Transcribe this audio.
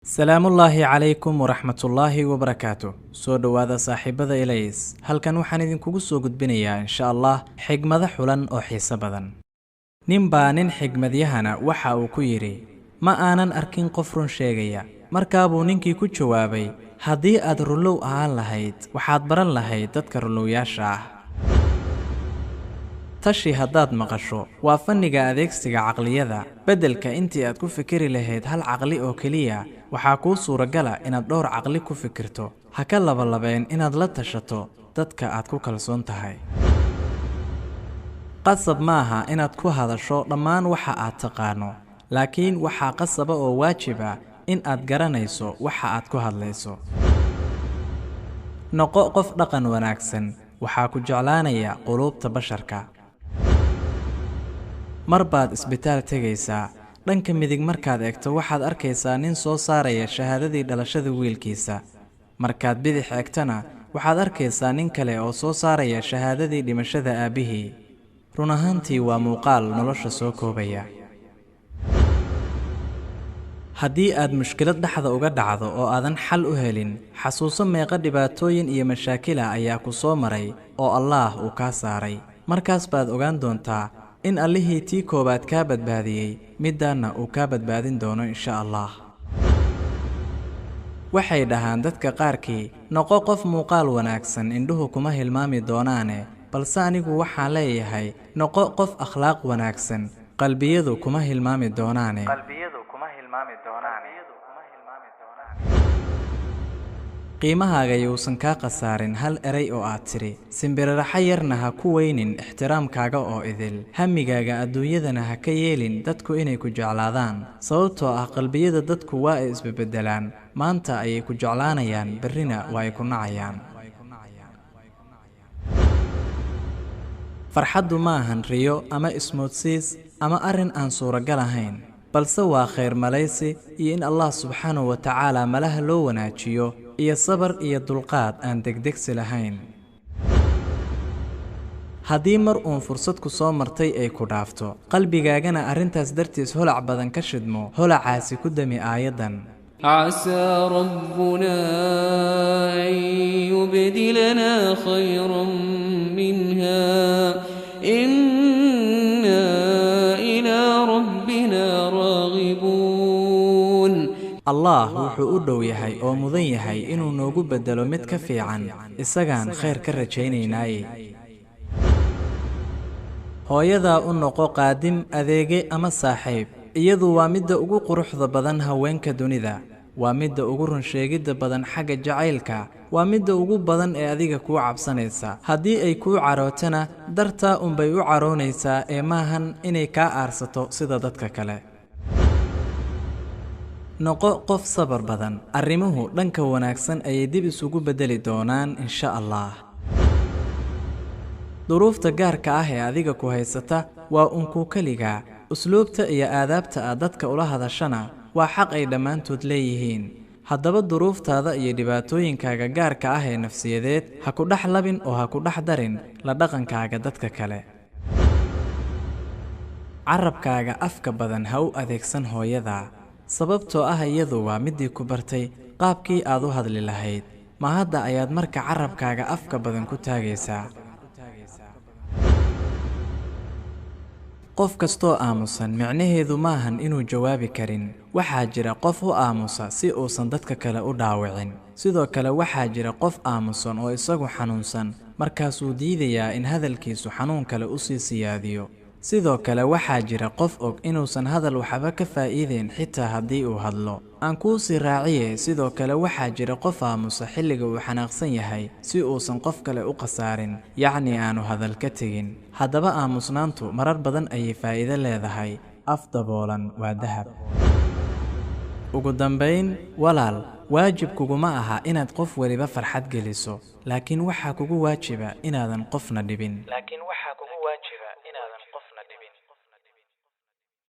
سلام الله عليكم ورحمة الله وبركاته. سو دوادا صاحبada إليس halkan waxaan idinkugu soo gudbinayaa insha Allah xigmada xulan oo xiiso badan. nin xigmadyahana waxa uu ku yiri ma aanan arkin qof run sheegaya. markaa buu ninkii ku jawaabay haddii aad rulow ahaan lahayd waxaad baran lahayd dadka rulowyaasha ah. tashi haddaad maqasho waa fanniga adeegsiga caqliyada bedelka intii aad ku fikiri lahayd hal caqli oo kaliya waxaa kuu suuragala inaad dhowr caqli ku fikirto ha ka labalabeen inaad la tashato dadka aad ku kalsoon tahay. qasab maaha inaad ku hadasho dhammaan waxa aad taqaano laakiin waxaa qasaba oo waajiba in aad garanayso waxa aad ku hadlayso. noqo qof dhaqan wanaagsan waxaa ku jeclaanaya quluubta basharka. marbaad isbitaal tegaysaa dhanka midig markaad eegto waxaad arkaysaa nin soo saaraya shahaadadii dhalashada wiilkiisa. markaad bidix eegtana waxaad arkaysaa nin kale oo soo saaraya shahaadadii dhimashada aabihii. run ahaantii waa muuqaal nolosha soo koobaya. haddii aad mushkilad dhaxda uga dhacdo oo aadan xal u helin xasuuso meeqa dhibaatooyin iyo mashaakila ayaa ku soo maray oo Allah uu kaa saaray. markaas baad ogaan doontaa in allihii tii koobaad kaa badbaadiyey middaana uu kaa badbaadin doono insha Allah. waxay dhahaan dadka qaarkii noqo qof muuqaal wanaagsan indhuhu kuma hilmaami doonaane balse anigu waxaan leeyahay noqo qof akhlaaq wanaagsan qalbiyadu kuma hilmaami doonaane. qiimahaaga yuusan kaa khasaarin hal eray oo aad tiri simbiriraxa yarna ha ku weynin ixtiraamkaaga oo idil. hamigaaga adduunyadana ha ka yeelin dadku inay ku jeclaadaan sababtoo ah qalbiyada dadku waa ay isbebedelaan. maanta ayay ku jeclaanayaan berrina waa ay ku nacayaan. farxaddu maahan riyo ama ismoodsiis ama arrin aan suuragal ahayn balse waa khayr malaysi iyo in Allah subxaanahu wa tacaala malaha loo wanaajiyo iyo sabar iyo dulqaad aan degdegsi lahayn. haddii mar uun fursad ku soo martay ay ku dhaafto qalbigaagana arrintaas dartiis holac badan ka shidmo holacaasi ku dami aayadan عسى ربنا أن يبدلنا خيرا منها إنا إلى ربنا راغبون. الله wuxuu u dhow yahay oo mudan yahay inuu noogu bedelo mid ka fiican isagaan khayr ka rajaynaynay. hooyada u noqo qaadim adeege ama saaxiib iyadu waa midda ugu quruxda badan haweenka dunida. waa midda ugu run sheegidda badan xagga jacaylka. waa midda ugu badan ee adiga kuu cabsanaysa. haddii ay kuu carootana dartaa unbay u caroonaysaa ee maahan inay kaa aarsato sida dadka kale. noqo qof sabar badan arrimuhu dhanka wanaagsan ayay dib isugu bedeli doonaan insha Allah. duruufta gaarka ah ee adiga ku haysata waa unku kaliga. usluubta iyo aadaabta aad dadka ula hadashana waa xaq ay dhammaantood leeyihiin. haddaba duruuftaada iyo dhibaatooyinkaaga gaarka ah ee nafsiyadeed ha ku dhex labin oo ha ku dhex darin la dhaqankaaga dadka kale. carabkaaga afka badan ha u adeegsan hooyada sababtoo ah iyadu waa midii ku bartay qaabkii aad u hadli lahayd. ma hadda ayaad marka carabkaaga afka badan ku taagaysaa. qof kastoo aamusan micnaheedu maahan inuu jawaabi karin. waxaa jira qof u aamusa si uusan dadka kale u dhaawicin. sidoo kale waxaa jira qof aamusan oo isagu xanuunsan markaasuu diidayaa in hadalkiisu xanuun kale u sii siyaadiyo. sidoo kale waxaa jira qof og inuusan hadal waxba ka faa'iideyn xitaa haddii uu hadlo. aan kuu sii raaciye sidoo kale waxaa jira qof aamusa xilliga uu xanaaqsan yahay si uusan qof kale u khasaarin yacni aanu hadal ka tegin. haddaba aamusnaantu marar badan ayay faa'iido leedahay. af daboolan waa dahab. ugu dambayn walaal waajib kuguma aha inaad qof waliba farxad geliso laakiin waxaa kugu waajiba inaadan qofna dhibin.